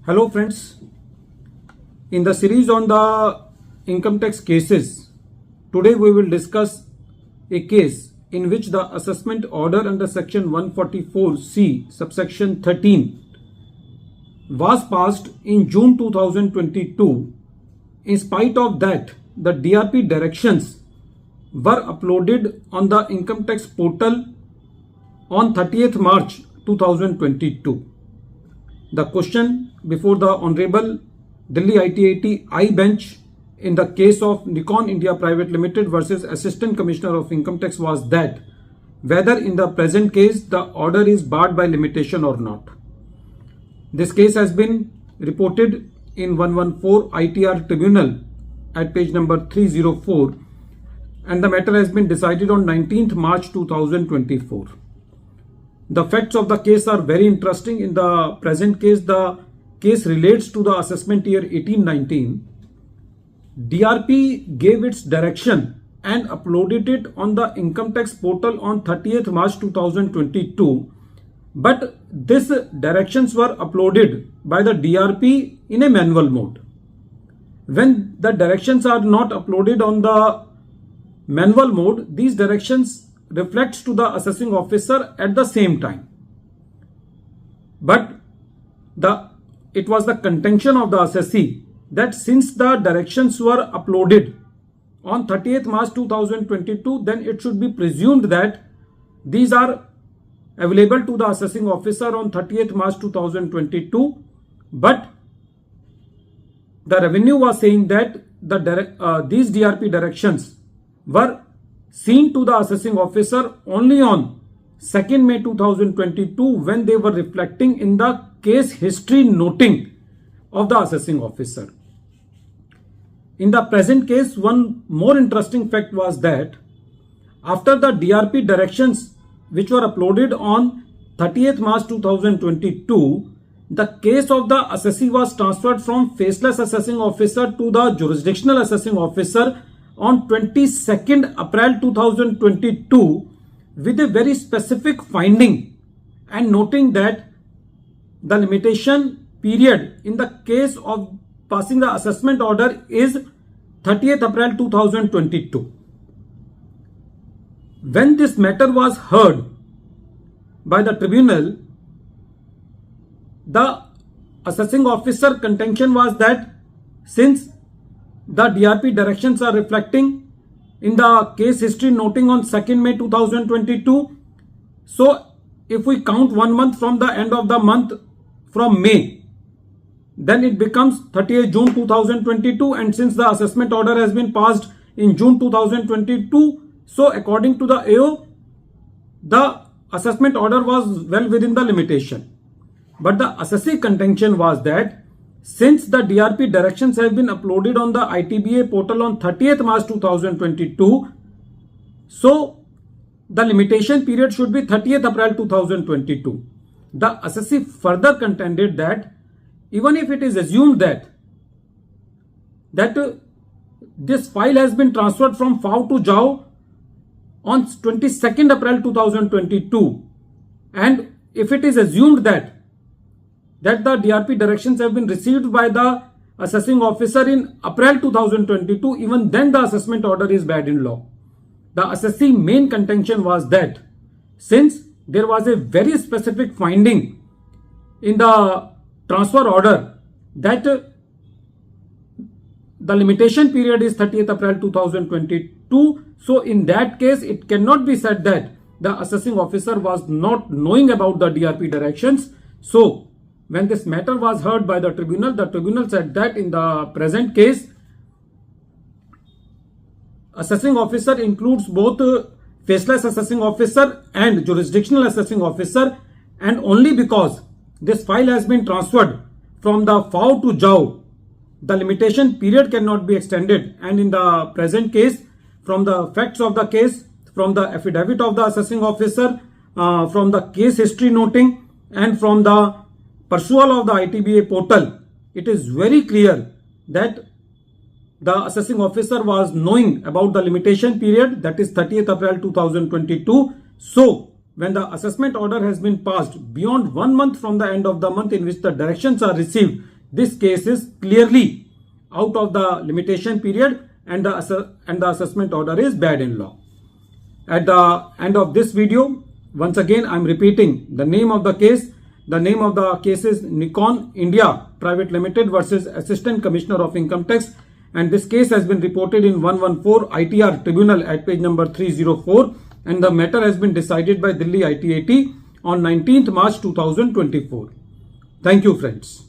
Hello friends, in the series on the income tax cases, today we will discuss a case in which the assessment order under section 144C subsection 13 was passed in June 2022. In spite of that, the DRP directions were uploaded on the income tax portal on 30th March 2022. The question before the Honorable Delhi ITAT I bench in the case of NIKON India Private Limited versus Assistant Commissioner of Income Tax was that whether in the present case the order is barred by limitation or not. This case has been reported in 114 ITR Tribunal at page number 304 and the matter has been decided on 19th March 2024. The facts of the case are very interesting. In the present case, the case relates to the assessment year 18-19. DRP gave its direction and uploaded it on the income tax portal on 30th March 2022. But these directions were uploaded by the DRP in a manual mode. When the directions are not uploaded on the manual mode, these directions reflects to the assessing officer at the same time. But it was the contention of the assessee that since the directions were uploaded on 30th March 2022, then it should be presumed that these are available to the assessing officer on 30th March 2022. But the revenue was saying that these DRP directions were seen to the assessing officer only on 2nd May 2022 when they were reflecting in the case history noting of the assessing officer. In the present case, one more interesting fact was that after the DRP directions which were uploaded on 30th March 2022, the case of the assessee was transferred from Faceless assessing officer to the jurisdictional assessing officer on 22nd April 2022 with a very specific finding and noting that the limitation period in the case of passing the assessment order is 30th April 2022. When this matter was heard by the tribunal, the assessing officer contention was that since the DRP directions are reflecting in the case history noting on 2nd May 2022. So if we count 1 month from the end of the month from May, then it becomes 30th June 2022, and since the assessment order has been passed in June 2022, so according to the AO, the assessment order was well within the limitation. But the assessee contention was that since the DRP directions have been uploaded on the ITBA portal on 30th March 2022, so the limitation period should be 30th April 2022. The assessee further contended that even if it is assumed that this file has been transferred from FAO to JAO on 22nd April 2022, and if it is assumed that the DRP directions have been received by the assessing officer in April 2022, even then the assessment order is bad in law. The assessee main contention was that since there was a very specific finding in the transfer order that the limitation period is 30th April 2022, so in that case it cannot be said that the assessing officer was not knowing about the DRP directions. So when this matter was heard by the tribunal said that in the present case, assessing officer includes both faceless assessing officer and jurisdictional assessing officer, and only because this file has been transferred from the FAO to JAO, the limitation period cannot be extended. And in the present case, from the facts of the case, from the affidavit of the assessing officer, from the case history noting, and from the pursual of the ITBA portal, it is very clear that the assessing officer was knowing about the limitation period, that is 30th April 2022. So when the assessment order has been passed beyond 1 month from the end of the month in which the directions are received, this case is clearly out of the limitation period and the assessment order is bad in law. At the end of this video, once again I am repeating the name of the case. The name of the case is NIKON India Private Limited versus Assistant Commissioner of Income Tax, and this case has been reported in 114 ITR Tribunal at page number 304, and the matter has been decided by Delhi ITAT on 19th March 2024. Thank you, friends.